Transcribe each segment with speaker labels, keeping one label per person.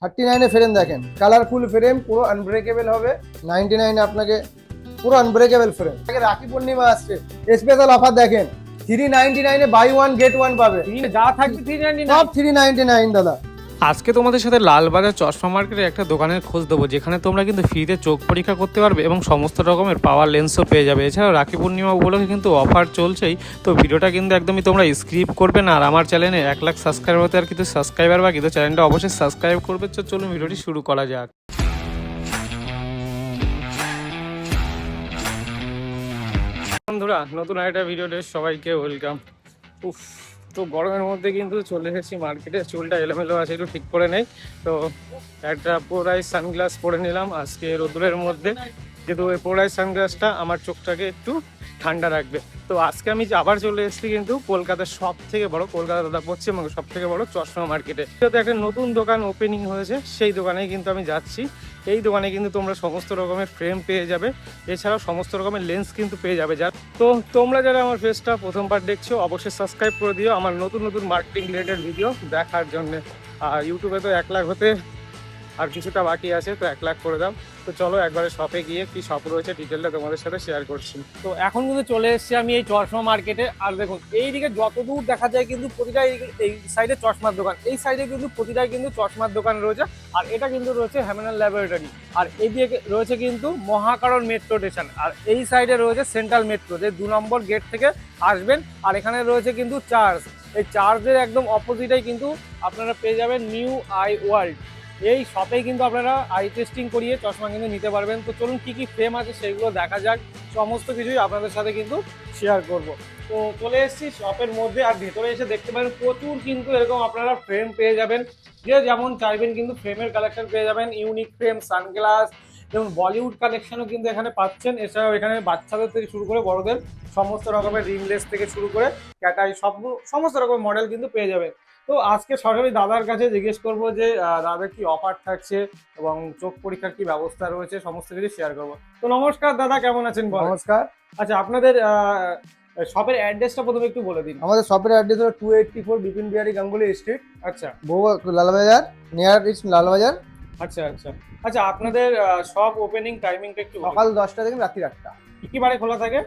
Speaker 1: 39 frame দেখেন, colourful frame, পুরো unbreakable হবে। 99 আপনাকে পুরো আনব্রেকেবল ফ্রেম। রাখি পূর্ণিমা আসছে, স্পেশাল অফার দেখেন, 399 বাই 1 গেট 1 পাবে।
Speaker 2: যা থাকবে 399
Speaker 1: সব 399 দাদা।
Speaker 2: আজকে তোমাদের সাথে লালবাজার চশমা মার্কেটের একটা দোকানের খোঁজ দেবো, যেখানে তোমরা কিন্তু ফ্রিতে চোখ পরীক্ষা করতে পারবে এবং সমস্ত রকমের পাওয়ার লেন্সও পেয়ে যাবে। এছাড়াও রাখি পূর্ণিমা উপলক্ষে কিন্তু অফার চলছেই, তো ভিডিওটা কিন্তু একদমই তোমরা স্কিপ করবে না। আর আমার চ্যানেলে 1 লাখ সাবস্ক্রাইবার হতে আর কিন্তু সাবস্ক্রাইবার বাকি, তো চ্যানেলটা অবশ্যই সাবস্ক্রাইব করবে। তো চলুন ভিডিওটি শুরু করা যাক। বন্ধুরা, নতুন একটা ভিডিওতে সবাইকে ওয়েলকাম। উফ, তো গরমের মধ্যে কিন্তু চলে এসেছি মার্কেটে। চুলটা এলোমেলো আছে, একটু ঠিক করে নেই। তো একটা পোলারাইজ সানগ্লাস পরে নিলাম আজকে রোদ্রের মধ্যে, যেহেতু ওই পোলারাইজ সানগ্লাসটা আমার চোখটাকে একটু ঠান্ডা রাখবে। তো আজকে আমি আবার চলে এসেছি কিন্তু কলকাতার সব থেকে বড়, কলকাতা তথা পশ্চিমবঙ্গের সব থেকে বড় চশমা মার্কেটে। তো একটা নতুন দোকান ওপেনিং হয়েছে, সেই দোকানেই কিন্তু আমি যাচ্ছি। এই দোকানে কিন্তু তোমরা সমস্ত রকমের ফ্রেম পেয়ে যাবে, এছাড়াও সমস্ত রকমের লেন্স কিন্তু পেয়ে যাবে। তো তোমরা যারা আমার ফেসটা প্রথমবার দেখছো, অবশ্যই সাবস্ক্রাইব করে দিও আমার নতুন নতুন মার্কেটিং রিলেটেড ভিডিও দেখার জন্য। আর ইউটিউবে তো 1 লাখ হতে আর কিছুটা বাকি আছে, তো 1 লাখ করে দাও। তো চলো একবারে শপে গিয়ে কি শপ রয়েছে ডিটেলটা তোমাদের সাথে শেয়ার করছি। তো এখন কিন্তু চলে এসেছি আমি এই চশমা মার্কেটে। আর দেখুন, এইদিকে যত দূর দেখা যায় কিন্তু প্রতিটা এই সাইডে চশমার দোকান, এই সাইডে কিন্তু প্রতিটাই কিন্তু চশমার দোকান রয়েছে। আর এটা কিন্তু রয়েছে হ্যামেনাল ল্যাবরেটরি। আর এইদিকে রয়েছে কিন্তু মহাকারণ মেট্রো স্টেশন। আর এই সাইডে রয়েছে সেন্ট্রাল মেট্রো, যে 2 নম্বর গেট থেকে আসবেন। আর এখানে রয়েছে কিন্তু চার্চ, এই চার্চের একদম অপোজিটেই কিন্তু আপনারা পেয়ে যাবেন নিউ আই ওয়ার্ল্ড। এই শপে কিন্তু আপনারা আই টেস্টিং করিয়ে চশমা কিন্তু নিতে পারবেন। তো চলুন কি কি ফ্রেম আছে সেগুলো দেখা যাক, সমস্ত কিছুই আপনাদের সাথে কিন্তু শেয়ার করব। তো চলে এসেছি শপের মধ্যে, আর ভেতরে এসে দেখতে পারেন প্রচুর কিন্তু এরকম আপনারা ফ্রেম পেয়ে যাবেন। যে যেমন চাইবেন কিন্তু ফ্রেমের কালেকশন পেয়ে যাবেন, ইউনিক ফ্রেম, সানগ্লাস, যেমন বলিউড কালেকশনও কিন্তু এখানে পাচ্ছেন। এছাড়াও এখানে বাচ্চাদের থেকে শুরু করে বড়দের সমস্ত রকমের রিংলেস থেকে শুরু করে ক্যাটাই সমস্ত রকমের মডেল কিন্তু পেয়ে যাবেন। তো আজকে সরাসরি দাদার কাছে জিজ্ঞেস করবো যে দাদার কি অফার থাকছে এবং চোখ পরীক্ষার কি ব্যবস্থা রয়েছে, সমস্ত কিছু শেয়ার করবো। তো নমস্কার দাদা, কেমন আছেন?
Speaker 1: নমস্কার।
Speaker 2: আচ্ছা, আপনাদের শপের অ্যাড্রেসটা প্রথমে একটু বলে দিন।
Speaker 1: আমাদের শপের অ্যাড্রেস হলো 284 বিপিন বিহারী গাঙ্গুলি স্ট্রিট,
Speaker 2: আচ্ছা
Speaker 1: লালবাজার, নিয়ার ইস্ট লালবাজার।
Speaker 2: আচ্ছা আচ্ছা আচ্ছা, আপনাদের শপ ওপেনিং টাইমিংটা একটু
Speaker 1: সকাল 10টা থেকে রাত্রি 8টা।
Speaker 2: কি বারে খোলা থাকে?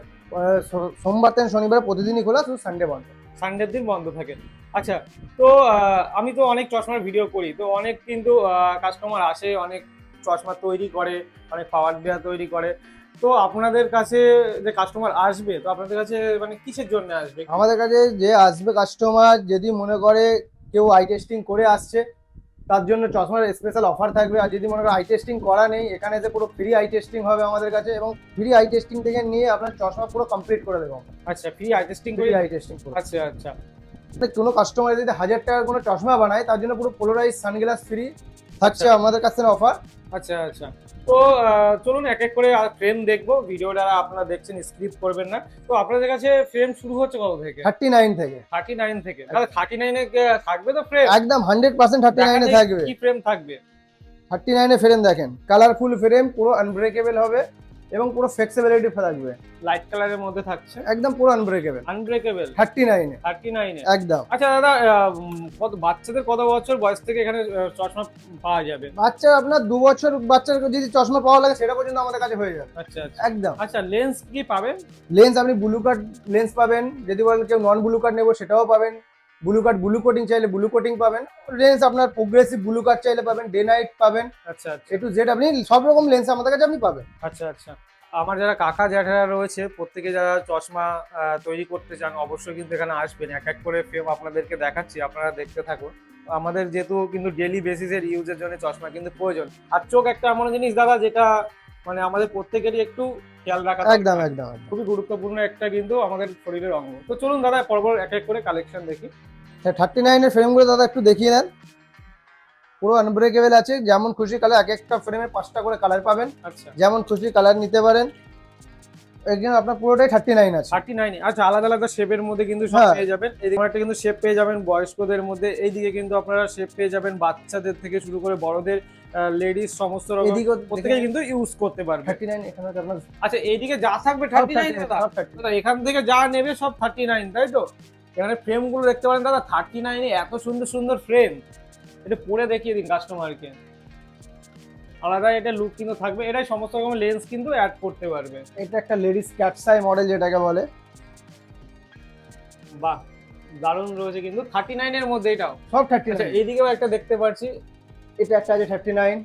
Speaker 1: সোমবার থেকে শনিবার প্রতিদিনই খোলা, শুধু সানডে বন্ধ।
Speaker 2: সানডের দিন বন্ধ থাকে। আচ্ছা, তো আমি তো অনেক চশমার ভিডিও করি, তো অনেক কিন্তু কাস্টমার আসে, অনেক চশমা তৈরি করে, অনেক পাওয়ার দেওয়া তৈরি করে। তো আপনাদের কাছে যে কাস্টমার আসবে, তো আপনাদের কাছে মানে কিসের জন্য আসবে?
Speaker 1: আমাদের কাছে যে আসবে কাস্টমার, যদি মনে করে কেউ আই টেস্টিং করে আসছে, তার জন্য চশমার স্পেশাল অফার থাকবে। আর যদি মনে করে আই টেস্টিং করা নেই, এখানে এসে পুরো ফ্রি আই টেস্টিং হবে আমাদের কাছে, এবং ফ্রি আই টেস্টিং থেকে নিয়ে আপনার চশমা পুরো কমপ্লিট করে দেবো।
Speaker 2: আচ্ছা, ফ্রি আই টেস্টিং
Speaker 1: ফ্রি
Speaker 2: করে?
Speaker 1: Eye testing.
Speaker 2: আচ্ছা আচ্ছা
Speaker 1: কোনো কাস্টমার যদি 1000 টাকার কোনো চশমা বানায়, তার জন্য পুরো পোলারাইজ সানগ্লাস ফ্রি থাকছে আমাদের কাছে অফার।
Speaker 2: আচ্ছা আচ্ছা, তো চলুন এক এক করে ফ্রেম দেখবো। ভিডিওটা আপনারা দেখছেন, স্কিপ করবেন না। তো আপনাদের কাছে ফ্রেম শুরু হচ্ছে কত থেকে?
Speaker 1: 39 থেকে।
Speaker 2: 39 থেকে? তাহলে 39 এ থাকবে তো ফ্রেম?
Speaker 1: একদম 100% 39 এ থাকবে।
Speaker 2: কি ফ্রেম থাকবে?
Speaker 1: 39 এ ফ্রেম দেখেন, কালারফুল ফ্রেম, পুরো আনব্রেকেবল হবে এবং পুরো ফ্লেক্সিবিলিটি থাকবে।
Speaker 2: লাইট কালারের মধ্যে থাকছে,
Speaker 1: একদম পুরো আনব্রেকেবল।
Speaker 2: আনব্রেকেবল
Speaker 1: 39 এ।
Speaker 2: 39 এ
Speaker 1: একদম।
Speaker 2: আচ্ছা দাদা, কত বাচ্চাদের কত বছর বয়স থেকে এখানে চশমা পাওয়া যাবে?
Speaker 1: বাচ্চা আপনার 2 বছর বাচ্চার যদি চশমা পাওয়া লাগে, সেটা পর্যন্ত আমাদের কাছে হয়ে যাবে।
Speaker 2: আচ্ছা আচ্ছা
Speaker 1: একদম।
Speaker 2: আচ্ছা, লেন্স কি পাবেন?
Speaker 1: লেন্স আপনি ব্লু কাট লেন্স পাবেন, যদি বলেন কেউ নন ব্লু কাট নেবো সেটাও পাবেন। ব্লু কাট ব্লু কোটিং চাইলে ব্লু কোটিং পাবেন। লেন্স আপনার প্রোগ্রেসিভ ব্লু কাট চাইলে পাবেন, ডে নাইট পাবেন।
Speaker 2: আচ্ছা আচ্ছা
Speaker 1: এ টু জেড আপনি সব রকম লেন্স আমাদের কাছে আপনি পাবেন।
Speaker 2: আচ্ছা আচ্ছা, আমার যারা কাকা জ্যাঠারা রয়েছে, প্রত্যেকে যারা চশমা তৈরি করতে চান, অবশ্যই কিন্তু এখানে আসবেন। এক এক করে ফ্রেম আপনাদেরকে দেখাচ্ছি, আপনারা দেখতে থাকুন। আমাদের যেহেতু কিন্তু ডেলি বেসিসের ইউজের জন্য চশমা কিন্তু প্রয়োজন। আর চোখ একটা এমন জিনিস দাদা, যেটা মানে আমাদের প্রত্যেকেরই একটু খেয়াল রাখা
Speaker 1: একদম একদম।
Speaker 2: খুবই গুরুত্বপূর্ণ একটা কিন্তু আমাদের শরীরের অঙ্গ। তো চলুন দাদা পরপর এক এক করে কালেকশন দেখি।
Speaker 1: 39 এর ফ্রেমগুলো দাদা একটু দেখিয়ে নেন। পুরো আনব্রেকেবল আছে, যেমন খুশি কালার, এক একটা ফ্রেমে 5টা করে কালার পাবেন।
Speaker 2: আচ্ছা,
Speaker 1: যেমন খুশি কালার নিতে পারেন। এখানে আপনার পুরোটাই 39 আছে।
Speaker 2: 39। আচ্ছা, আলাদা আলাদা শেপের মধ্যে কিন্তু সব
Speaker 1: হ্যাঁ।
Speaker 2: পেয়ে যাবেন। এদিকে একটা কিন্তু শেপ পেয়ে যাবেন বয়স্কদের মধ্যে, এইদিকে কিন্তু আপনারা শেপ পেয়ে যাবেন বাচ্চাদের থেকে শুরু করে বড়দের, লেডিস, সমস্ত রকম
Speaker 1: এদিকে
Speaker 2: প্রত্যেকেই কিন্তু ইউজ করতে পারবে।
Speaker 1: 39 এখানে আপনার
Speaker 2: আচ্ছা, এইদিকে যা থাকবে 39 দাদা?
Speaker 1: সব 39।
Speaker 2: দাদা এখান থেকে যা নেবে সব 39, তাই তো? এখানে ফ্রেম গুলো দেখতে পারেন দাদা, 39 এ এত সুন্দর সুন্দর ফ্রেম। এটা পরে দেখিয়ে দিন কাস্টমারকে। আলাদা এটা লুক কিন্তু থাকবে, এটাই সমস্ত রকম লেন্স কিন্তু অ্যাড করতে পারবে।
Speaker 1: এটা একটা লেডিস ক্যাটসাই মডেল যেটাকে বলে।
Speaker 2: বাহ, দারুণ রয়েছে কিন্তু 39 এর মধ্যে এটাও।
Speaker 1: সব
Speaker 2: আচ্ছা
Speaker 1: 39।
Speaker 2: এইদিকেও একটা দেখতে পাচ্ছি,
Speaker 1: এটা একটা আছে 39।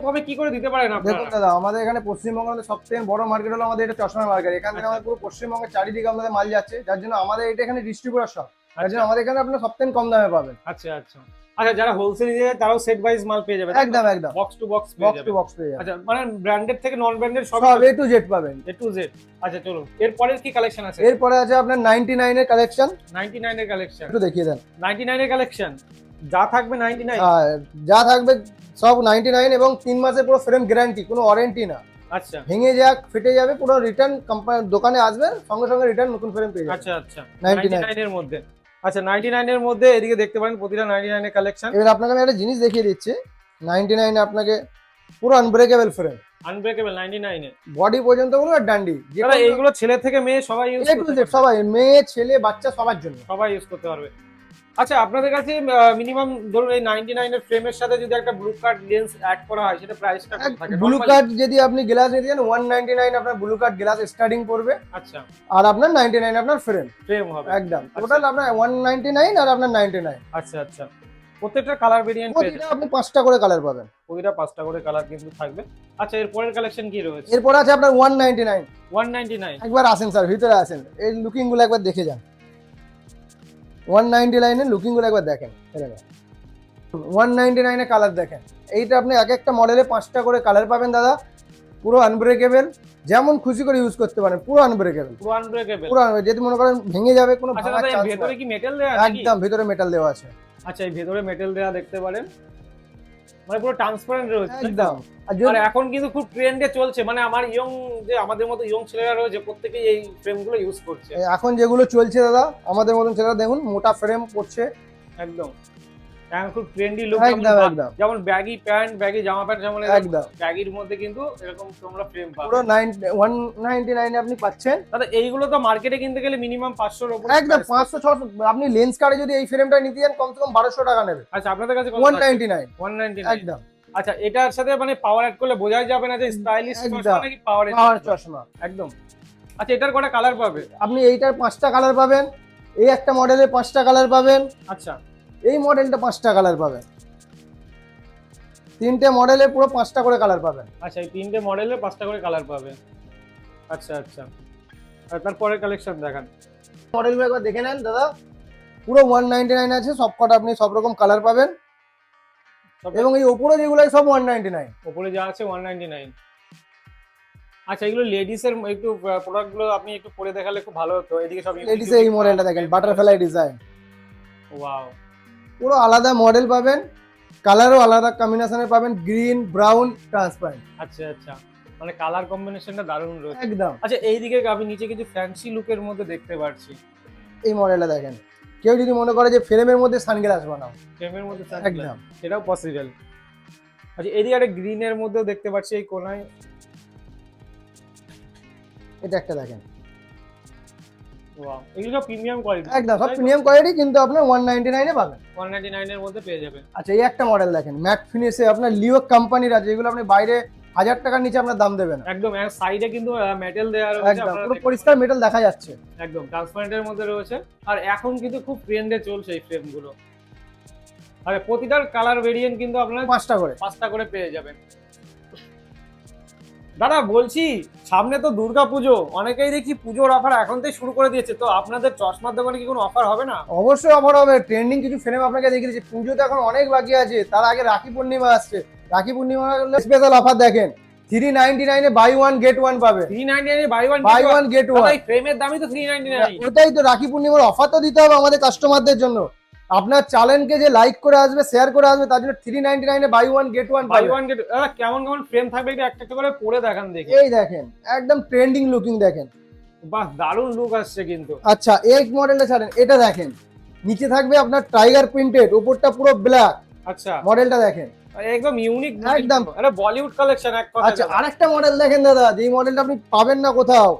Speaker 2: কবে কি করে দিতে পারেন
Speaker 1: দেখুন
Speaker 2: আপনারা?
Speaker 1: দাদা, আমাদের এখানে পশ্চিমবঙ্গের সবথেকে বড় মার্কেট হলো আমাদের এটা চশমার মার্কেট। এখান থেকে
Speaker 2: আচ্ছা।
Speaker 1: আমাদের পুরো পশ্চিমবঙ্গের চারিদিকে আমাদের মাল যাচ্ছে, যার জন্য আমাদের এটা এখানে ডিস্ট্রিবিউটর শপ, যার
Speaker 2: আচ্ছা
Speaker 1: জন্য আমাদের এখানে আপনার সবথেকে কম দামে পাবেন।
Speaker 2: আচ্ছা আচ্ছা। আচ্ছা যারা হোলসেল দিয়ে তারাও সেট ওয়াইজ মাল পেয়ে যাবে,
Speaker 1: একদম একদম,
Speaker 2: বক্স টু বক্স পেয়ে
Speaker 1: বক্স
Speaker 2: যাবে।
Speaker 1: টু বক্স পেয়ে যাবেন।
Speaker 2: আচ্ছা মানে ব্র্যান্ডেড থেকে নন ব্র্যান্ডেড সব
Speaker 1: সব A to Z পাবেন।
Speaker 2: এ টু জেড। আচ্ছা চলো এরপরের কি কালেকশন আছে?
Speaker 1: এরপরে আছে আপনার 99 এর কালেকশন,
Speaker 2: 99 এর কালেকশন।
Speaker 1: একটু দেখিয়ে দেন।
Speaker 2: 99 এর কালেকশন যা থাকবে 99।
Speaker 1: আর যা থাকবে সব 99 এবং 3 মাসের পুরো ফ্রেম গ্যারান্টি, কোনো ওয়ারেন্টি না।
Speaker 2: আচ্ছা
Speaker 1: ভেঙে যাক ফেটে যাবে পুরো রিটার্ন, কোম্পানি দোকানে আসবে সঙ্গে সঙ্গে রিটার্ন নতুন ফ্রেম পেয়ে যাবে।
Speaker 2: আচ্ছা আচ্ছা
Speaker 1: 99
Speaker 2: 99 এর মধ্যে। আচ্ছা 99 এর মধ্যে এদিকে দেখতে পারেন প্রতিটা 99 এর কালেকশন।
Speaker 1: এবার আপনাকে আমি একটা জিনিস দেখিয়ে দিচ্ছি। 99 এ আপনাকে পুরো আনব্রেকেবল ফ্রেম,
Speaker 2: আনব্রেকেবল 99 এ।
Speaker 1: বডি পর্যন্ত কোনো আর ডান্ডি,
Speaker 2: দাদা এইগুলো ছেলে থেকে মেয়ে সবাই ইউজ
Speaker 1: A to
Speaker 2: করতে
Speaker 1: Z
Speaker 2: পারবে।
Speaker 1: সবাই, মেয়ে ছেলে বাচ্চা সবার জন্য।
Speaker 2: সবাই ইউজ করতে পারবে। আচ্ছা আপনাদের কাছে মিনিমাম ধরুন এই 99 এর ফ্রেমের সাথে যদি একটা ব্লু কার্ড লেন্স অ্যাড করা হয় সেটা প্রাইসটা কত থাকে?
Speaker 1: Blue
Speaker 2: Normally?
Speaker 1: কার্ড যদি আপনি গ্লাস নিতে চান 199 আপনার ব্লু কার্ড গ্লাস স্টার্টিং পড়বে,
Speaker 2: আচ্ছা
Speaker 1: আর আপনার 99 আপনার ফ্রেম।
Speaker 2: ফ্রেম হবে
Speaker 1: একদম টোটাল আপনার 199 আর আপনার 99।
Speaker 2: আচ্ছা আচ্ছা। প্রত্যেকটা কালার ভেরিয়েন্ট পেয়ে
Speaker 1: প্রতিটা
Speaker 2: যাবেন,
Speaker 1: আপনি 5টা করে কালার পাবেন।
Speaker 2: প্রতিটা 5টা করে কালার কিন্তু থাকবে। আচ্ছা এর পরের কালেকশন কি রয়েছে?
Speaker 1: এরপর আছে আপনার 199।
Speaker 2: 199।
Speaker 1: একবার আসেন স্যার, ভিতরে আসেন, এই লুকিং গুলো একবার দেখে যান। 199 এর লুকিং গুলো একবার দেখেন। 199 এ কালার দেখেন। এইটা আপনি এক একটা মডেলে 5টা করে কালার পাবেন দাদা, পুরো আনব্রেকেবল, যেমন খুশি করে ইউজ করতে পারেন, পুরো আনব্রেকেবল।
Speaker 2: পুরো আনব্রেকেবল।
Speaker 1: পুরো যদি মনে করেন ভেঙে যাবে, কোনো
Speaker 2: আচ্ছা
Speaker 1: ভাঙার
Speaker 2: দাদা এর
Speaker 1: চান্স
Speaker 2: ভেতরে
Speaker 1: নেই।
Speaker 2: কি মেটাল দেয়া আছে নাকি?
Speaker 1: একদম ভিতরে মেটাল দেওয়া আছে।
Speaker 2: আচ্ছা এই ভেতরে মেটাল দেয়া দেখতে পারেন, মানে পুরো ট্রান্সপারেন্ট রয়েছে তাই তো?
Speaker 1: একদম। আর
Speaker 2: আর
Speaker 1: যদি
Speaker 2: এখন কিন্তু খুব ট্রেন্ডে চলছে, মানে আমার ইয়ং যে আমাদের মতো ইয়ং ছেলেরা রয়েছে প্রত্যেকেই এই ফ্রেমগুলো ইউজ করছে।
Speaker 1: এখন যেগুলো চলছে দাদা, আমাদের মতন ছেলেরা দেখুন মোটা ফ্রেম পড়ছে।
Speaker 2: একদম এখন খুব ট্রেন্ডি লুক,
Speaker 1: একদম একদম
Speaker 2: যেমন ব্যাগি প্যান্ট ব্যাগি জামা প্যান্ট, যেমন
Speaker 1: একদম
Speaker 2: ব্যাগির মধ্যে কিন্তু এরকম তোমরা ফ্রেম পাবে।
Speaker 1: পুরো 199 আপনি পাচ্ছেন।
Speaker 2: দাদা এইগুলো তো মার্কেটে কিনতে গেলে মিনিমাম 500 এর উপরে
Speaker 1: একদম
Speaker 2: price।
Speaker 1: 500 600, আপনি লেন্স কার্ডে যদি এই ফ্রেমটা নিতে যান কমসে কম 1200 টাকা নেবে।
Speaker 2: আচ্ছা আপনাদের কাছে
Speaker 1: 199
Speaker 2: 199।
Speaker 1: একদম
Speaker 2: আচ্ছা এটার সাথে মানে পাওয়ার অ্যাড করলে বোঝাই যাবে না যে স্টাইলিশ
Speaker 1: একদম।
Speaker 2: চশমা নাকি পাওয়ার
Speaker 1: পাওয়ার চশমা।
Speaker 2: একদম। আচ্ছা এটার কটা কালার পাবে?
Speaker 1: আপনি এইটার 5টা কালার পাবেন, এই একটা মডেলে 5টা কালার পাবেন,
Speaker 2: আচ্ছা
Speaker 1: এই মডেলটা 5টা কালার পাবেন, 3টে মডেলে পুরো 5টা করে কালার পাবেন।
Speaker 2: আচ্ছা এই 3টে মডেলে 5টা করে কালার পাবে। আচ্ছা আচ্ছা। আর তারপরের কালেকশন দেখান।
Speaker 1: মডেলগুলো একবার দেখে নেন দাদা, পুরো 199 আছে, সব কটা আপনি সব রকম কালার পাবেন। এবং এই ওপরে যেগুলো সব 199।
Speaker 2: উপরে যা আছে 199। আচ্ছা এগুলো লেডিস এর একটু প্রোডাক্ট গুলো আপনি একটু পরে দেখালে খুব ভালো হতো। এদিকে সব
Speaker 1: লেডিস এই মডেলটা দেখেন, বাটারফ্লাই ডিজাইন,
Speaker 2: ওয়াও
Speaker 1: পুরো আলাদা মডেল পাবেন, কালারও আলাদা কম্বিনেশনে পাবেন, গ্রিন ব্রাউন ট্রান্সপারেন্ট।
Speaker 2: আচ্ছা আচ্ছা, মানে কালার কম্বিনেশনটা দারুণ রয়েছে
Speaker 1: একদম।
Speaker 2: আচ্ছা এইদিকে আমি নিচে কিছু ফ্যান্সি লুকের মধ্যে দেখতে পাচ্ছি।
Speaker 1: এই মডেলটা দেখেন, কেউ যদি মনে করে যে ফ্রেমের মধ্যে সানগ্লাস বানাও,
Speaker 2: ফ্রেমের মধ্যে
Speaker 1: একদম
Speaker 2: সেটাও পসিবল। আচ্ছা এদিকে একটা গ্রিনের মধ্যেও দেখতে পাচ্ছি এই কোনায়।
Speaker 1: এটা একটা দেখেন,
Speaker 2: ওয়াও এগুলো প্রিমিয়াম কোয়ালিটি,
Speaker 1: একদম সব প্রিমিয়াম কোয়ালিটি, কিন্তু আপনার 199 এ পাবেন।
Speaker 2: 199 এর মধ্যে পেয়ে যাবেন।
Speaker 1: আচ্ছা এই একটা মডেল দেখেন, ম্যাট ফিনিশে আপনার লিও কোম্পানির আছে, যেগুলো আপনি বাইরে 1000 টাকার নিচে আপনার দাম দেবেন।
Speaker 2: একদম সাইডে কিন্তু মেটাল দেওয়া রয়েছে,
Speaker 1: একদম
Speaker 2: আপনারা
Speaker 1: পুরো
Speaker 2: দেখতে
Speaker 1: পরিষ্কার মেটাল দেখা যাচ্ছে।
Speaker 2: পারেন। একদম ট্রান্সপারেন্টের মধ্যে রয়েছে। আর এখন কিন্তু খুব ট্রেন্ডে চলছে এই ফ্রেমগুলো। আর প্রতিটার কালার ভেরিয়েন্ট কিন্তু আপনারা
Speaker 1: 5টা করে।
Speaker 2: 5টা করে পেয়ে যাবেন। দাদা বলছি সামনে তো দুর্গা পুজো, অনেকেই দেখি পুজোর অফার এখন থেকে শুরু করে দিয়েছে, তো আপনাদের চশমার দোকানে কি কোনো অফার হবে না?
Speaker 1: অবশ্যই অফার হবে, ট্রেন্ডিং কিছু ফ্রেম আপনাকে দেখিয়ে দিচ্ছি। পুজো তো এখন অনেক বাকি আছে, তার আগে রাখি পূর্ণিমা আসছে। রাখি পূর্ণিমা স্পেশাল অফার দেখেন, 399 এ বাই 1 গেট 1 পাবে।
Speaker 2: 399 বাই 1
Speaker 1: বাই 1 গেট 1,
Speaker 2: এই ফ্রেমের দামই তো 399।
Speaker 1: ওটাই তো, রাখি পূর্ণিমার অফার তো দিতে হবে আমাদের কাস্টমারদের জন্য। আপনার চ্যানেলকে যে লাইক করে আসবে, শেয়ার করে আসবে, তার জন্য 399 এ বাই 1 গেট 1
Speaker 2: বাই
Speaker 1: পাবে।
Speaker 2: 1 গেট। দাদা কেমন কেমন ফ্রেম থাকবে একটু একটা একটা করে পরে দেখান দেখি।
Speaker 1: এই দেখেন একদম ট্রেন্ডিং লুকিং দেখেন।
Speaker 2: বাহ দারুণ লুক আসছে কিন্তু।
Speaker 1: আচ্ছা এই মডেলটা ছাড়েন, এটা দেখেন, নিচে থাকবে আপনার টাইগার প্রিন্টেড, উপরটা পুরো ব্ল্যাক।
Speaker 2: আচ্ছা
Speaker 1: মডেলটা দেখেন
Speaker 2: একদম ইউনিক
Speaker 1: একদম।
Speaker 2: আরে বলিউড কালেকশন এক কথা।
Speaker 1: আচ্ছা আরেকটা মডেল দেখেন দাদা, যেই মডেলটা আপনি পাবেন না কোথাও,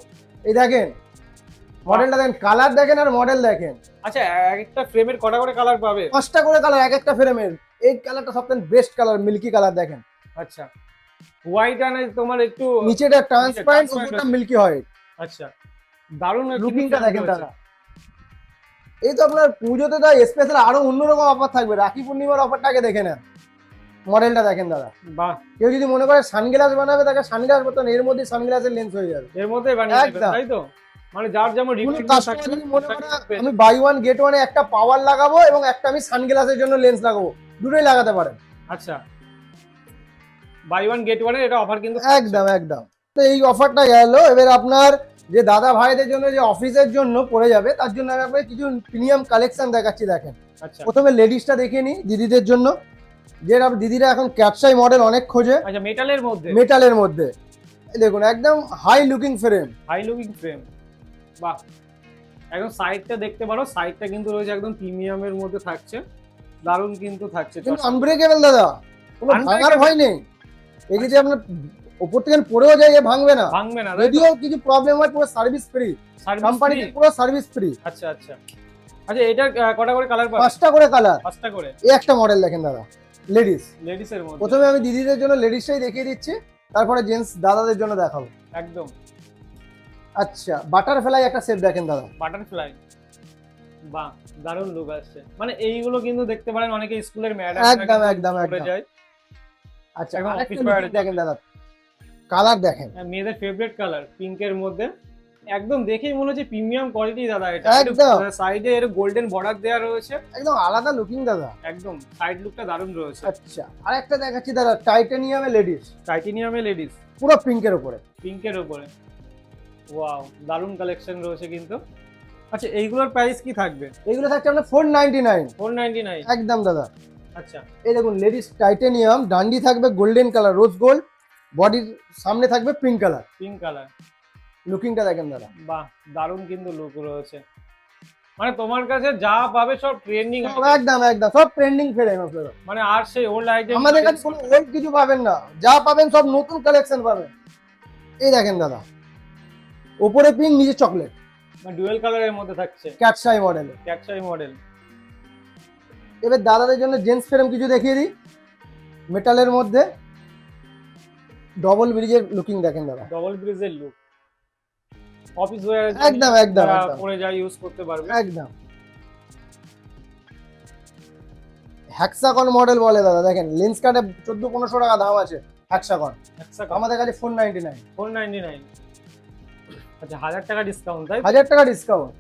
Speaker 1: এই দেখেন মডেলটা দেখেন, কালার দেখেন আর মডেল দেখেন।
Speaker 2: আচ্ছা, একটা ফ্রেমের কটা করে কালার পাবে?
Speaker 1: 5টা করে কালার এক একটা ফ্রেমের। এই কালারটা সবথেকে বেস্ট কালার, মিল্কি কালার দেখেন।
Speaker 2: আচ্ছা, হোয়াইট আর তোমার একটু
Speaker 1: নিচেটা ট্রান্সপারেন্ট,
Speaker 2: transparent
Speaker 1: উপরটা
Speaker 2: আছে।
Speaker 1: Milky white.
Speaker 2: আচ্ছা, দারুণ
Speaker 1: লুকিংটা দেখেন দাদা। এই তো আপনার পুজোতে তো স্পেশাল আরো অন্যরকম অফার থাকবে, রাখি পূর্ণিমার অফারটাকে দেখে নেন। মডেলটা দেখেন দাদা।
Speaker 2: বাহ,
Speaker 1: কেউ যদি মনে করে সানগ্লাস বানাবে, তাকে সানগ্লাস বলতে এর মধ্যে সানগ্লাসের লেন্স হয়ে যাবে।
Speaker 2: এর মধ্যে বানিয়ে দেবেন,
Speaker 1: একদম।
Speaker 2: তাই তো? মানে যার যেমন
Speaker 1: কোনো
Speaker 2: requirement
Speaker 1: customer
Speaker 2: থাকবে,
Speaker 1: যদি মনে করে
Speaker 2: থাকবে।
Speaker 1: আমি বাই ওয়ান গেট ওয়ানে একটা পাওয়ার লাগাবো এবং একটা আমি সানগ্লাসের জন্য লেন্স লাগাবো, দুটোই লাগাতে পারেন।
Speaker 2: আচ্ছা, বাই ওয়ান গেট ওয়ান এটা অফার কিন্তু
Speaker 1: একদম একদম। তো এই অফারটা গেল। এবার আপনার যে দাদা ভাইদের জন্য, যে অফিসের জন্য পড়ে যাবে, তার জন্য আমি আপনাকে কিছু প্রিমিয়াম কালেকশন দেখাচ্ছি। দেখেন,
Speaker 2: আচ্ছা
Speaker 1: প্রথমে লেডিসটা দেখিয়ে নিই দিদিদের জন্য। যে দিদিরা এখন ক্যাটসাই মডেল অনেক খোঁজে,
Speaker 2: আচ্ছা, মেটালের মধ্যে,
Speaker 1: মেটালের মধ্যে। এই দেখুন, একদম high looking frame.
Speaker 2: High looking frame. বাহ, একদম সাইডটা দেখতে পারো, সাইডটা কিন্তু রয়েছে একদম প্রিমিয়ামের মধ্যে থাকছে, দারুণ কিন্তু থাকছে।
Speaker 1: কিন্তু আনব্রেকেবল দাদা, কোনো ভাঙার ভয় নেই। এই যদি আপনার উপর থেকে পড়েও যায়, এ ভাঙবে না।
Speaker 2: ভাঙবে না,
Speaker 1: যদিও কিছু প্রবলেম হয়, পুরো সার্ভিস ফ্রি, কোম্পানি পুরো সার্ভিস ফ্রি।
Speaker 2: আচ্ছা আচ্ছা আচ্ছা, এটা কটা করে কালার পাবে?
Speaker 1: 5টা করে কালার।
Speaker 2: 5টা করে।
Speaker 1: এই একটা মডেল দেখেন দাদা, লেডিস।
Speaker 2: লেডিসের মধ্যে
Speaker 1: প্রথমে আমি দিদিদের জন্য লেডিসটাই দেখিয়ে দিচ্ছি, তারপরে জেন্টস দাদাদের জন্য দেখাবো।
Speaker 2: একদম।
Speaker 1: আচ্ছা, বাটারফ্লাই একটা সেট দেখেন দাদা।
Speaker 2: বাটারফ্লাই, বাহ, দারুণ লুক আসছে। মানে এইগুলো কিন্তু দেখতে পারেন অনেকে স্কুলের ম্যাডাম
Speaker 1: একদম একদম একদম।
Speaker 2: যায়।
Speaker 1: আচ্ছা,
Speaker 2: একদম
Speaker 1: আরেকটা
Speaker 2: office
Speaker 1: look
Speaker 2: wear এর
Speaker 1: দেখেন দাদা, কালার দেখেন।
Speaker 2: মেয়েদের ফেভারিট কালার পিঙ্কের মধ্যে, একদম দেখেই মনে হচ্ছে প্রিমিয়াম কোয়ালিটি দাদা। এটা
Speaker 1: একদম।
Speaker 2: সাইডে এর গোল্ডেন বর্ডার দেওয়া রয়েছে,
Speaker 1: একদম আলাদা লুকিং দাদা।
Speaker 2: একদম সাইড লুকটা দারুণ রয়েছে।
Speaker 1: আচ্ছা, আরেকটা দেখাচ্ছি দাদা, টাইটানিয়ামে লেডিস,
Speaker 2: টাইটেনিয়ামে লেডিস,
Speaker 1: পুরো পিঙ্কের উপরে।
Speaker 2: পিঙ্কের উপরে। ওয়াও, দারুণ কালেকশন রয়েছে কিন্তু। আচ্ছা, এইগুলোর প্রাইস কি থাকবে?
Speaker 1: এগুলো থাকছে আপনার 499।
Speaker 2: 499।
Speaker 1: একদম দাদা।
Speaker 2: আচ্ছা,
Speaker 1: এই দেখুন, লেডিস টাইটানিয়াম, ডান্ডি থাকবে গোল্ডেন কালার, রোজ গোল্ড, বডির সামনে থাকবে পিঙ্ক কালার।
Speaker 2: Pink colour.
Speaker 1: লুকিংটা দেখেন দাদা।
Speaker 2: বাহ, দারুণ কিন্তু লুক রয়েছে। মানে তোমার কাছে যা পাবে সব ট্রেন্ডিং,
Speaker 1: একদম একদম, সব ট্রেন্ডিং ফ্রেম আপনারা।
Speaker 2: মানে আর সেই ওল্ড আইটেম
Speaker 1: আমাদের কাছে কোনো ওল্ড কিছু পাবেন না, যা পাবেন সব নতুন কালেকশন পাবেন। এই দেখেন দাদা, উপরে পিঙ্ক, নিচে চকলেট,
Speaker 2: ডুয়েল কালারের মধ্যে থাকছে,
Speaker 1: ক্যাটসাই মডেল।
Speaker 2: Cat's eye model.
Speaker 1: এবার দাদাদের জন্য জেন্টস ফ্রেম কিছু দেখিয়ে দিই, মেটালের মধ্যে ডবল ব্রিজের লুকিং দেখেন দাদা।
Speaker 2: ডবল ব্রিজের লুক, অফিস ওয়্যার
Speaker 1: একদম একদম একদম
Speaker 2: পরে যা ইউজ করতে পারবে।
Speaker 1: একদম। হ্যাক্সাগন মডেল বলে দাদা, দেখেন লেন্স কাটে 1400-1500 টাকা দাম আছে হ্যাক্সাগন, আমাদের কাছে 499।
Speaker 2: 499। আচ্ছা, 1000 টাকা ডিসকাউন্ট, তাই?
Speaker 1: 1000 টাকা ডিসকাউন্ট।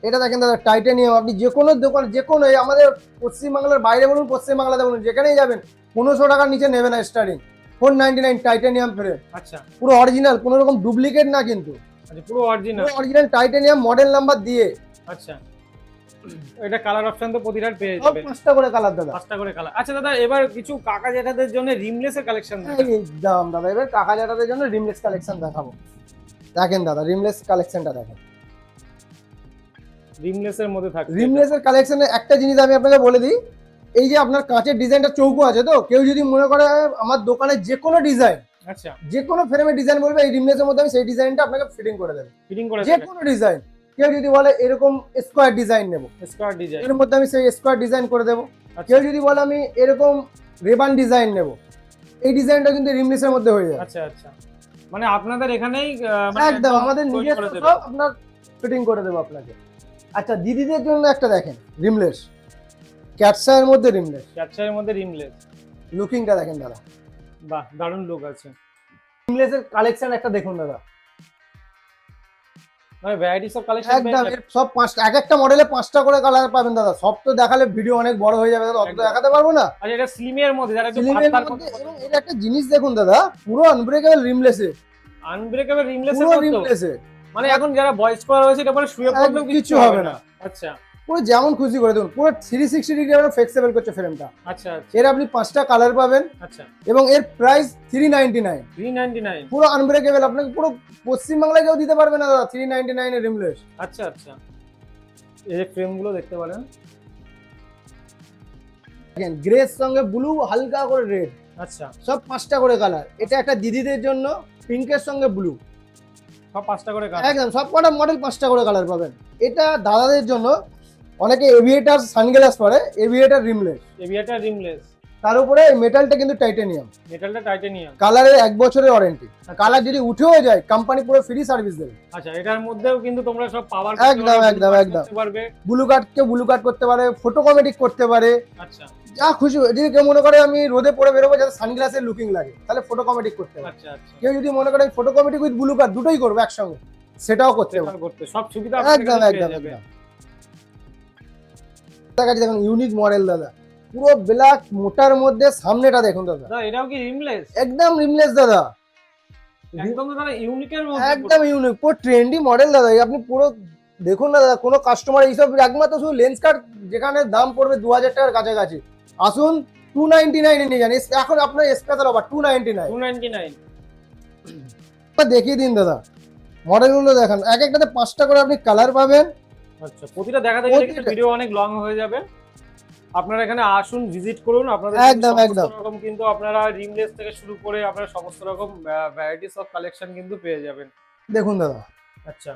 Speaker 1: এটা দেখেন দাদা, টাইটানিয়াম। আপনি যে কোনো দোকান, যে কোনো আমাদের পশ্চিমবাংলার বাইরে বলুন, পশ্চিমবাংলাতে বলুন, যেখানেই যাবেন 1500 টাকার নিচে নেবে না স্টার্টিং। 499 টাইটানিয়াম ফ্রেম,
Speaker 2: আচ্ছা
Speaker 1: পুরো অরিজিনাল, কোনো রকম ডুপ্লিকেট না কিন্তু,
Speaker 2: আচ্ছা, পুরো অরিজিনাল।
Speaker 1: পুরো অরিজিনাল টাইটানিয়াম, মডেল নাম্বার দিয়ে।
Speaker 2: আচ্ছা, এটা কালার অপশন তো প্রতিটার পেয়ে
Speaker 1: সব
Speaker 2: যাবে,
Speaker 1: 5টা করে কালার দাদা।
Speaker 2: 5টা করে কালার। আচ্ছা দাদা, এবার কিছু কাকা জেঠাদের জন্য রিমলেসের কালেকশন
Speaker 1: একদম দাদা, এবার কাকা জ্যাঠাদের জন্য রিমলেস কালেকশন দেখাবো। দেখেন দাদা, রিমলেস কালেকশনটা দেখেন।
Speaker 2: রিমলেসের মধ্যে থাকবে।
Speaker 1: রিমলেসের কালেকশনে একটা জিনিস আমি আপনাকে বলে দিই, এই যে আপনার কাঁচের ডিজাইনটা চৌকো আছে, তো কেউ যদি মনে করে আমার দোকানে যে কোনো ডিজাইন,
Speaker 2: আচ্ছা,
Speaker 1: যে কোনো ফ্রেমের ডিজাইন বলবে, এই রিমলেসের মধ্যে আমি সেই ডিজাইনটা আপনাকে ফিটিং করে দেবো,
Speaker 2: ফিটিং করে
Speaker 1: যে কোনো ডিজাইন। কেউ যদি বলে এরকম স্কোয়ার ডিজাইন নেবো,
Speaker 2: স্কোয়ার ডিজাইন,
Speaker 1: এর মধ্যে আমি সেই স্কোয়ার ডিজাইন করে দেবো।
Speaker 2: আচ্ছা
Speaker 1: কেউ যদি বলে আমি এরকম রেবান ডিজাইন নেবো, এই ডিজাইনটা কিন্তু রিমলেসের মধ্যে হয়ে যাবে।
Speaker 2: আচ্ছা আচ্ছা, মানে আপনাদের এখানেই মানে
Speaker 1: একদম আমাদের
Speaker 2: তৈরি
Speaker 1: নিজস্ব
Speaker 2: করে দেবে।
Speaker 1: সব আপনার ফিটিং করে দেবো আপনাকে। আচ্ছা, দিদিদের জন্য একটা দেখেন, রিমলেস, ক্যাটসাইয়ের মধ্যে রিমলেস,
Speaker 2: ক্যাপচারের মধ্যে রিমলেস।
Speaker 1: লুকিংটা দেখেন দাদা।
Speaker 2: বাহ, দারুণ লুক আছে।
Speaker 1: রিমলেসের কালেকশন একটা দেখুন দাদা।
Speaker 2: মানে ভ্যারাইটিস অফ কালেকশন
Speaker 1: একদম, এর সব 5টা, এক একটা মডেলে 5টা করে কালার পাবেন দাদা। সব তো দেখালে ভিডিও অনেক বড় হয়ে যাবে দাদা, অত তো
Speaker 2: একদম।
Speaker 1: দেখাতে পারবো না।
Speaker 2: আচ্ছা, এটা স্লিমের মধ্যে যারা একটু
Speaker 1: সিলিমের
Speaker 2: পাতলার
Speaker 1: মধ্যে, এবং এর একটা জিনিস দেখুন দাদা, পুরো আনব্রেকেবল রিমলেসে,
Speaker 2: আনব্রেকেবল রিমলেসের
Speaker 1: পুরো
Speaker 2: মতো,
Speaker 1: রিমলেসে,
Speaker 2: মানে এখন যারা বয়স করা রয়েছে এটা পরে শুয়ে পড়লেও
Speaker 1: কিছু হবে না।
Speaker 2: আচ্ছা
Speaker 1: পুরো যেমন খুশি করে দেবেন, পুরো 360 ডিগ্রি আমরা ফ্লেক্সিবল করছে ফ্রেমটা।
Speaker 2: আচ্ছা আচ্ছা
Speaker 1: এর আপনি 5টা কালার পাবেন,
Speaker 2: আচ্ছা,
Speaker 1: এবং এর প্রাইস 399।
Speaker 2: 399।
Speaker 1: পুরো আনব্রেকেবল, আপনাকে পুরো পশ্চিমবাংলায় কেউ দিতে পারবে না দাদা 399 এর রিমলেস।
Speaker 2: আচ্ছা আচ্ছা, এই যে ফ্রেমগুলো দেখতে পারেন,
Speaker 1: দেখেন গ্রের সঙ্গে ব্লু, হালকা করে রেড,
Speaker 2: আচ্ছা
Speaker 1: সব 5টা করে কালার। এটা একটা দিদিদের জন্য, পিঙ্কের সঙ্গে ব্লু,
Speaker 2: সব 5টা করে কালার।
Speaker 1: একদম সব কটা মডেল 5টা করে কালার পাবেন। এটা দাদাদের জন্য, অনেকে এভিয়েটার সানগ্লাস পরে, এভিয়েটার রিমলেস,
Speaker 2: এভিয়েটার রিমলেস,
Speaker 1: তার উপরে মেটালটা কিন্তু টাইটানিয়াম,
Speaker 2: মেটালটা টাইটানিয়াম।
Speaker 1: কালারের 1 বছরের ওয়ারেন্টি, কালার যদি উঠেও যায় কোম্পানি পুরো ফ্রি সার্ভিস দেবে।
Speaker 2: আচ্ছা, এটার মধ্যেও কিন্তু তোমরা সব পাওয়ার
Speaker 1: একদম
Speaker 2: পারবে,
Speaker 1: ব্লু কাট কেউ ব্লু কাট করতে পারে, ফটোকমেটিক করতে পারে,
Speaker 2: আচ্ছা
Speaker 1: যা খুশি। যদি কেউ মনে করে আমি রোদে পরে বেরোবো যাতে সানগ্লাসের লুকিং লাগে, তাহলে ফটোকমেটিক করতে পারে।
Speaker 2: আচ্ছা আচ্ছা,
Speaker 1: কেউ যদি মনে করে ফটোকমেটিক উইথ ব্লু কাট দুটোই করবে একসঙ্গে, সেটাও করতে পারে।
Speaker 2: করতে সব সুবিধা
Speaker 1: একদম কাছে দেখুন ইউনিক মডেল দাদা, পুরো ব্ল্যাক মোটার মধ্যে সামনেটা দেখুন দাদা,
Speaker 2: এটাও কি রিমলেস?
Speaker 1: একদম রিমলেস দাদা,
Speaker 2: একদম তো দাদা ইউনিকের মধ্যে,
Speaker 1: একদম ইউনিক, পুরো ট্রেন্ডি মডেল দাদা। আপনি পুরো দেখুন না দাদা, কোনো কাস্টমার এইসব একমাত্র শুধু লেন্স কার্ড যেখানে দাম পড়বে 2000 টাকার কাছাকাছি, আসুন 299 এ নিয়ে যান। এখন আপনার স্পেশাল অফার 299।
Speaker 2: 299
Speaker 1: দেখিয়ে দিন দাদা মডেলগুলো, দেখান এক একটাতে 5টা করে আপনি কালার পাবেন।
Speaker 2: আচ্ছা, প্রতিটা দেখাতে গেলে কিন্তু ভিডিও অনেক লং হয়ে যাবে। আপনারা এখানে আসুন, ভিজিট করুন, আপনাদের
Speaker 1: একদম
Speaker 2: রকম কিন্তু আপনারা রিমলেস থেকে শুরু করে আপনারা সমস্ত রকম ভ্যারাইটিস অফ কালেকশন কিন্তু পেয়ে যাবেন।
Speaker 1: দেখুন দাদা,
Speaker 2: আচ্ছা,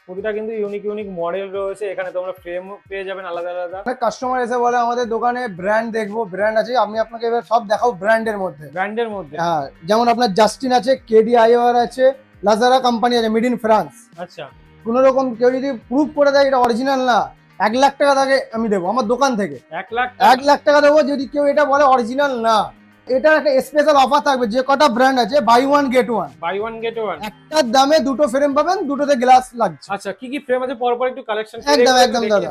Speaker 2: প্রতিটা কিন্তু ইউনিক ইউনিক মডেল রয়েছে, এখানে তোমরা ফ্রেম পেয়ে যাবেন আলাদা আলাদা।
Speaker 1: কাস্টমার এসে বলে আমাদের দোকানে ব্র্যান্ড দেখবো, ব্র্যান্ড আছে, আমি আপনাকে এবার সব দেখাবো ব্র্যান্ডের মধ্যে।
Speaker 2: ব্র্যান্ডের মধ্যে,
Speaker 1: হ্যাঁ, যেমন আপনার জাস্টিন আছে, কেডি আইওয়ার আছে, লাজারা কোম্পানি আছে, মেড ইন ফ্রান্স।
Speaker 2: আচ্ছা,
Speaker 1: কোনো রকম কেউ যদি প্রুফ করে দেয় এটা অরিজিনাল না, 1 লাখ টাকা তাকে আমি দেবো আমার দোকান থেকে,
Speaker 2: 1
Speaker 1: লাখ টাকা দেবো যদি কেউ এটা বলে অরিজিনাল না। এটা একটা স্পেশাল অফার থাকবে, যে কটা ব্র্যান্ড আছে buy one get one,
Speaker 2: buy one get one,
Speaker 1: একটার দামে 2টো ফ্রেম পাবেন, 2টোতে গ্লাস লাগছে।
Speaker 2: আচ্ছা, কি কি ফ্রেম আছে পরপর একটু কালেকশন
Speaker 1: একদম দাদা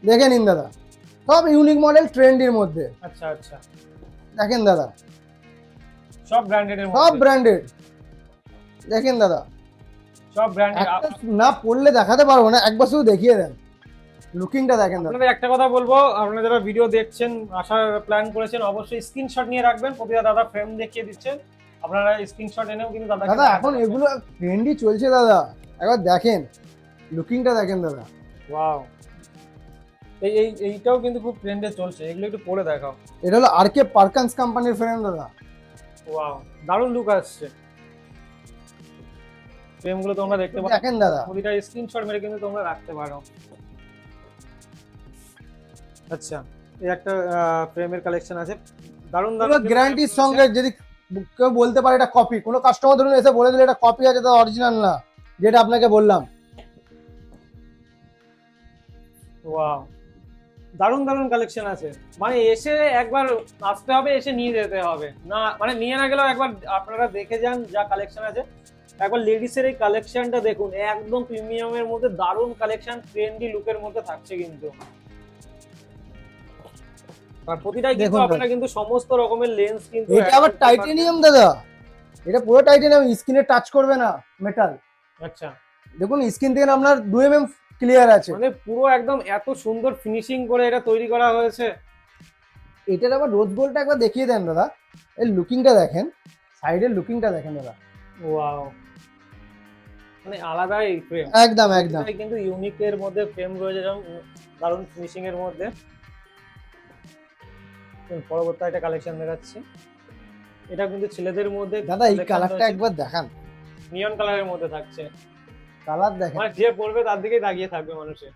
Speaker 1: দেখে নিন দাদা, সব ইউনিক মডেল ট্রেন্ডির মধ্যে।
Speaker 2: আচ্ছা আচ্ছা,
Speaker 1: দেখেন দাদা
Speaker 2: সব ব্র্যান্ডেড,
Speaker 1: সব ব্র্যান্ডেড দেখেন দাদা,
Speaker 2: সব ব্র্যান্ডেড।
Speaker 1: না পড়লে দেখাতে পারবো না, একবার শুধু দেখিয়ে দেন, লুকিংটা দেখেন দাদা।
Speaker 2: আপনাদের একটা কথা বলবো, আপনারা যারা ভিডিও দেখছেন, আসার প্ল্যান করেছেন, অবশ্যই স্ক্রিনশট নিয়ে রাখবেন। প্রতিটা দাদা ফ্রেম দেখিয়ে দিচ্ছেন, আপনারা স্ক্রিনশট এনেও কিন্তু
Speaker 1: দাদা এখন এগুলো ট্রেন্ডই চলছে দাদা, একবার দেখেন লুকিংটা দেখেন দাদা।
Speaker 2: ওয়াও, এইটাও কিন্তু খুব ট্রেন্ডে চলছে, এগুলো একটু পরে দেখাও।
Speaker 1: এটা হলো আরকে পার্কান্স কোম্পানির ফ্রেম দাদা।
Speaker 2: ওয়াও, দারুণ লুক আসছে। ফ্রেমগুলো তোমরা দেখতে পাচ্ছ,
Speaker 1: দেখেন দাদা,
Speaker 2: প্রতিটা স্ক্রিনশট মেরে কিন্তু তোমরা রাখতে পারো। আচ্ছা, এই একটা ফ্রেমের কালেকশন আছে, দারুণ
Speaker 1: পুরো
Speaker 2: দারুণ
Speaker 1: গ্যারান্টির সঙ্গে। যদি কেউ বলতে পারে এটা কপি, কোনো কাস্টমার ধরুন এসে বলে দিলে এটা কপি আছে, তো অরিজিনাল না, যেটা আপনাকে বললাম।
Speaker 2: ওয়াও, দারুণ দারুণ কালেকশন আছে, মানে এসে একবার আসতে হবে, এসে নিয়ে যেতে হবে না, মানে নিয়ে না গেলেও একবার আপনারা দেখে যান যা কালেকশন আছে। একবার লেডিসের এই কালেকশনটা দেখুন, একদম প্রিমিয়ামের মধ্যে দারুণ কালেকশন, ট্রেন্ডি লুকের মধ্যে থাকছে কিন্তু। আর প্রতিটাই কিন্তু
Speaker 1: দেখুন
Speaker 2: আপনারা কিন্তু সমস্ত রকমের লেন্স কিন্তু,
Speaker 1: এটা আবার টাইটেনিয়াম দাদা, এটা পুরো টাইটেনিয়াম, স্কিনে টাচ করবে না মেটাল।
Speaker 2: আচ্ছা,
Speaker 1: দেখুন স্কিন থেকে আপনার 2 mm ক্লিয়ার আছে,
Speaker 2: মানে পুরো একদম এত সুন্দর ফিনিশিং করে এটা তৈরি করা হয়েছে।
Speaker 1: এটার আবার রোজ গোল্ডটা একবার দেখিয়ে দেন দাদা, এর লুকিংটা দেখেন, সাইডের লুকিংটা দেখেন দাদা।
Speaker 2: ওয়াও, মানে আলাদাই ফ্রেম,
Speaker 1: একদম
Speaker 2: এটাই কিন্তু ইউনিকের মধ্যে ফ্রেম রয়েছে, যেমন দারুণ ফিনিশিং এর মধ্যে। পরবর্তী একটা কালেকশন দেখাচ্ছি, এটা কিন্তু ছেলেদের মধ্যে
Speaker 1: দাদা এই কালারটা একবার দেখান,
Speaker 2: নিয়ন কালারের মধ্যে থাকছে,
Speaker 1: কালার দেখেন,
Speaker 2: মানে যে পরবে তার দিকেই তাকিয়ে থাকবে মানুষের।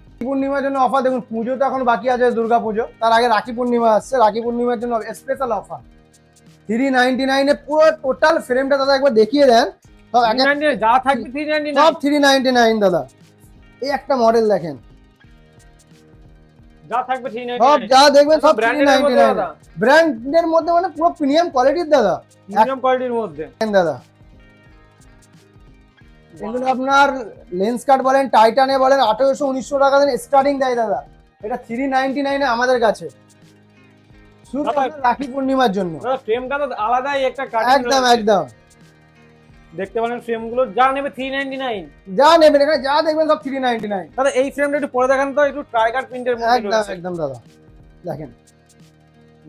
Speaker 1: রাখি পূর্ণিমার জন্য অফার দেখুন, পুজো তো এখন বাকি আছে, দুর্গা পুজো, তার আগে রাখি পূর্ণিমা আসছে, রাখি পূর্ণিমার জন্য স্পেশাল অফার 399 এ পুরো টোটাল ফ্রেমটা দাদা একবার দেখিয়ে দেন। সব
Speaker 2: যা থাকবে 399,
Speaker 1: সব 399 দাদা। এই একটা মডেল দেখেন,
Speaker 2: যা থাকবে
Speaker 1: সব
Speaker 2: 399,
Speaker 1: যা দেখবেন সব
Speaker 2: ব্র্যান্ডের মধ্যে
Speaker 1: 399,
Speaker 2: দাদা,
Speaker 1: ব্র্যান্ডের মধ্যে, মানে পুরো প্রিমিয়াম কোয়ালিটির দাদা,
Speaker 2: প্রিমিয়াম কোয়ালিটির মধ্যে
Speaker 1: দেখেন দাদা। এগুলো আপনার লেন্স কাট বলেন, টাইটানে বলেন, 1800-1900 টাকা দেন স্টার্টিং দেয় দাদা, এটা 399 এ আমাদের কাছে, শুধু আপনার রাখি পূর্ণিমার জন্য।
Speaker 2: ফ্রেমটা তো আলাদাই একটা
Speaker 1: একদম
Speaker 2: দেখতে পারেন, ফ্রেমগুলো যা নেবে 399,
Speaker 1: যা নেবেন এখানে যা দেখবেন সব 399।
Speaker 2: দাদা এই ফ্রেমটা একটু পরে দেখান তো, একটু ট্রাইগার প্রিন্টের মধ্যে রয়েছে।
Speaker 1: একদম দাদা দেখেন,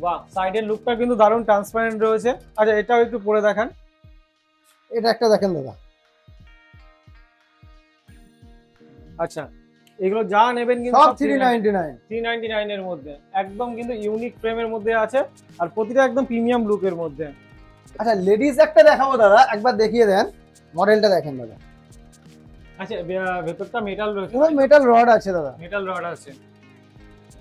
Speaker 2: বাহ, সাইডের লুকটা কিন্তু দারুণ ট্রান্সপারেন্ট রয়েছে। আচ্ছা, এটাও একটু পরে দেখান,
Speaker 1: এটা একটা দেখেন দাদা।
Speaker 2: আচ্ছা, এগুলো যা নেবেন কিন্তু
Speaker 1: সব 399
Speaker 2: এর মধ্যে, একদম কিন্তু ইউনিক ফ্রেমের মধ্যে আছে, আর প্রতিটা একদম প্রিমিয়াম লুকের মধ্যে।
Speaker 1: আচ্ছা লেডিস একটা দেখাবো দাদা, একবার দেখিয়ে দেন, মডেলটা দেখেন দাদা।
Speaker 2: আচ্ছা ভেতরটা মেটাল রয়েছে,
Speaker 1: পুরো মেটাল রড আছে দাদা।
Speaker 2: মেটাল রড আছে,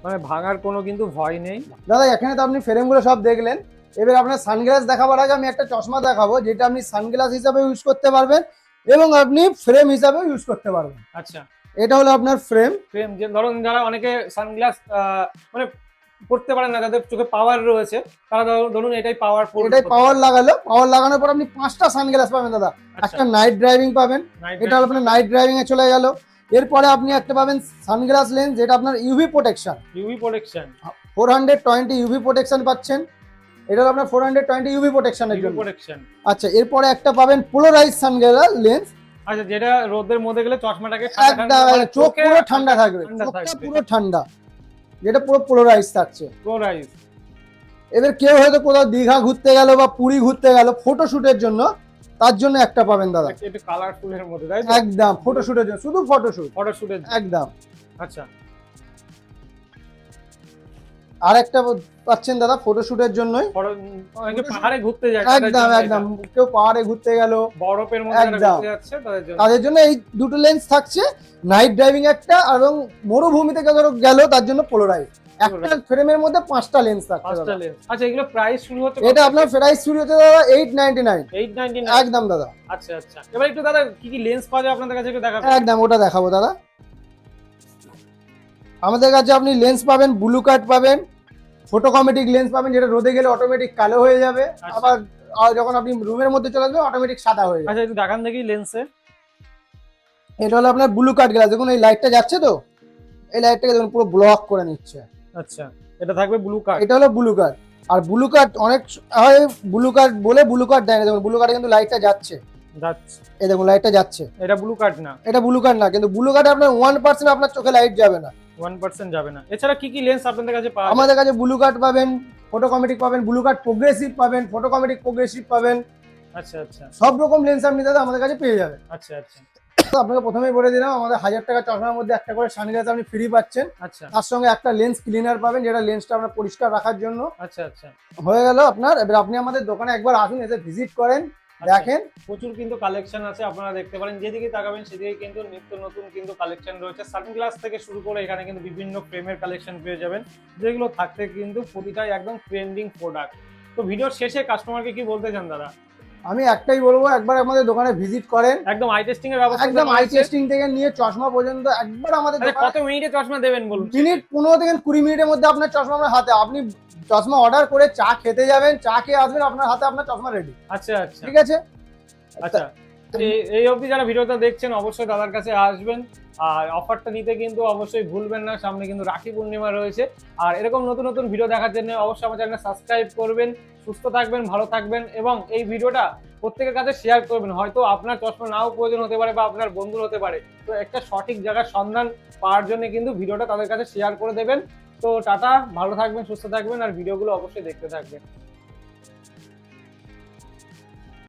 Speaker 2: মানে ভাঙার কোনো কিন্তু ভয় নেই।
Speaker 1: দাদা এখানে তো আপনি ফ্রেমগুলো সব দেখলেন, এবার আপনার সানগ্লাস দেখাবার আগে আমি একটা চশমা দেখাবো, যেটা আপনি সানগ্লাস হিসাবে ইউজ করতে পারবেন এবং আপনি ফ্রেম হিসাবে ইউজ করতে পারবেন।
Speaker 2: আচ্ছা
Speaker 1: এটা হলো আপনার ফ্রেম।
Speaker 2: ফ্রেম, যে ধরুন যারা অনেকে সানগ্লাস মানে পড়তে পারেন না, যাদের চোখে পাওয়ার রয়েছে, তারা ধরুন এটাই পাওয়ার,
Speaker 1: এটাই পাওয়ার লাগালো, পাওয়ার লাগানোর পর আপনি 5টা সানগ্লাস পাবেন দাদা। একটা নাইট ড্রাইভিং পাবেন, এটা হলো আপনার নাইট ড্রাইভিং এ চলে গেল। এরপরে আপনি একটা পাবেন সানগ্লাস লেন্স, যেটা আপনার UV protection,
Speaker 2: UV protection
Speaker 1: 420 UV protection পাচ্ছেন। এটা হলো আপনার 420 ইউভি প্রোটেকশনের জন্য।
Speaker 2: প্রোটেকশন।
Speaker 1: আচ্ছা এরপরে একটা পাবেন পোলারাইজ সানগ্লাস লেন্স।
Speaker 2: আচ্ছা, যেটা রোদের মধ্যে গেলে চশমাটাকে
Speaker 1: একদম চোখ পুরো ঠান্ডা থাকবে, চোখটা পুরো ঠান্ডা, যেটা পুরো পোলারাইজ থাকছে।
Speaker 2: পোলারাইজ।
Speaker 1: এবার কেউ হয়তো কোথাও দীঘা ঘুরতে গেল বা পুরী ঘুরতে গেল ফটোশুটের জন্য, তার জন্য একটা পাবেন দাদা,
Speaker 2: একটু কালারফুলের মধ্যে, তাই তো?
Speaker 1: একদম ফটোশুটের জন্য, শুধু
Speaker 2: ফটোশুটের
Speaker 1: একদম।
Speaker 2: আচ্ছা,
Speaker 1: আর একটা পাচ্ছেন দাদা ফটোশুটের জন্যই,
Speaker 2: অনেকে পাহাড়ে ঘুরতে যায়,
Speaker 1: একদম একদম, কেউ পাহাড়ে ঘুরতে গেল,
Speaker 2: বরফের মধ্যে
Speaker 1: একদম
Speaker 2: ঘুরতে যাচ্ছে,
Speaker 1: তাদের জন্য এই দুটো লেন্স থাকছে। নাইট ড্রাইভিং একটা, এবং মরুভূমিতে ধরো গেল তার জন্য পোলারাইজ। একটা ফ্রেমের মধ্যে 5টা লেন্স থাকছে দাদা।
Speaker 2: আচ্ছা, এগুলো প্রাইস শুরু হচ্ছে
Speaker 1: এটা আপনার প্রাইস শুরু হচ্ছে দাদা 899।
Speaker 2: 899
Speaker 1: একদম দাদা।
Speaker 2: আচ্ছা আচ্ছা, এবার একটু দাদা কি কি লেন্স পাওয়া যায় আপনাদের কাছে একটু দেখাবেন?
Speaker 1: একদম ওটা দেখাবো দাদা। আমাদের কাছে আপনি লেন্স পাবেন, ব্লু কাট পাবেন, ফটোকমেটিক লেন্স পাবেন, যেটা রোদে গেলে অটোমেটিক কালো হয়ে যাবে, আবার যখন আপনি রুমের মধ্যে চলে আসবে অটোমেটিক সাদা হয়ে যাবে।
Speaker 2: আচ্ছা, একটু দেখান দেখি লেন্সে।
Speaker 1: এটা হলো আপনার ব্লু কাট গ্লাস, দেখুন এই লাইটটা যাচ্ছে তো, এই লাইটটাকে দেখুন পুরো ব্লক করে নিচ্ছে।
Speaker 2: আচ্ছা, এটা থাকবে ব্লু কাট।
Speaker 1: এটা হলো ব্লু কাট। আর ব্লু কাট অনেক হয় ব্লু কাট বলে ব্লু কাট দেয় না, দেখুন ব্লু কাটে কিন্তু লাইটটা যাচ্ছে, এই দেখুন লাইটটা যাচ্ছে।
Speaker 2: এটা ব্লু কাট না,
Speaker 1: এটা ব্লু কাট না, কিন্তু ব্লু কাটে আপনার 1% আপনার চোখে লাইট যাবে না,
Speaker 2: 1% যাবে না। এছাড়া কি কি লেন্স আপনাদের কাছে পাওয়া যায়?
Speaker 1: আমাদের কাছে ব্লু কাট পাবেন, ফটোকমেটিক পাবেন, ব্লু কাট প্রোগ্রেসিভ পাবেন, ফটোকমেটিক প্রোগ্রেসিভ পাবেন।
Speaker 2: আচ্ছা আচ্ছা
Speaker 1: সব রকম লেন্স আপনি দাদা আমাদের কাছে পেয়ে যাবেন।
Speaker 2: আচ্ছা আচ্ছা
Speaker 1: তো আপনাকে প্রথমেই বলে দিলাম, আমাদের 1000 টাকা চশমার মধ্যে একটা করে সানগ্লাস আপনি ফ্রি পাচ্ছেন,
Speaker 2: আচ্ছা
Speaker 1: তার সঙ্গে একটা লেন্স ক্লিনার পাবেন, যেটা লেন্সটা আপনার পরিষ্কার রাখার জন্য।
Speaker 2: আচ্ছা আচ্ছা
Speaker 1: হয়ে গেল আপনার। এবার আপনি আমাদের দোকানে একবার আসুন, এসে ভিজিট করেন, দেখেন।
Speaker 2: প্রচুর কিন্তু কালেকশন আছে, আপনারা দেখতে পারেন, যেদিকে তাকাবেন সেদিকে কিন্তু নিত্য নতুন কিন্তু কালেকশন রয়েছে। সানগ্লাস থেকে শুরু করে এখানে কিন্তু বিভিন্ন ফ্রেমের কালেকশন পেয়ে যাবেন, যেগুলো থাকতে কিন্তু প্রতিটাই একদম ট্রেন্ডিং প্রোডাক্ট। তো ভিডিওর শেষে কাস্টমারকে কি বলতে চান দাদা?
Speaker 1: আমি একটাই বলবো, একবার আমাদের দোকানে ভিজিট করেন,
Speaker 2: একদম আই টেস্টিং এর ব্যবস্থা,
Speaker 1: একদম আই টেস্টিং থেকে নিয়ে চশমা পর্যন্ত একবার আমাদের দোকানে।
Speaker 2: কত মিনিটে চশমা দেবেন বলুন?
Speaker 1: মিনিট 15 থেকে 20 মিনিটের মধ্যে আপনার চশমা আপনার হাতে। আপনি চশমা অর্ডার করে চা খেতে যাবেন, চা খেয়ে আসবেন, আপনার হাতে আপনার চশমা রেডি।
Speaker 2: আচ্ছা আচ্ছা
Speaker 1: ঠিক আছে।
Speaker 2: আচ্ছা, এই অবধি যারা ভিডিওটা দেখছেন অবশ্যই দাদার কাছে আসবেন, আর অফারটা নিতে কিন্তু অবশ্যই ভুলবেন না। সামনে কিন্তু রাখি পূর্ণিমা রয়েছে, আর এরকম নতুন নতুন ভিডিও দেখার জন্য অবশ্যই আমার চ্যানেলটা সাবস্ক্রাইব করবেন। সুস্থ থাকবেন, ভালো থাকবেন, এবং এই ভিডিওটা প্রত্যেকের কাছে শেয়ার করবেন। হয়তো আপনার চশমা নাও প্রয়োজন হতে পারে বা আপনার বন্ধুর হতে পারে, তো একটা সঠিক জায়গার সন্ধান পাওয়ার জন্য কিন্তু ভিডিওটা তাদের কাছে শেয়ার করে দেবেন। তো টাটা, ভালো থাকবেন, সুস্থ থাকবেন, আর ভিডিওগুলো অবশ্যই দেখতে থাকবেন।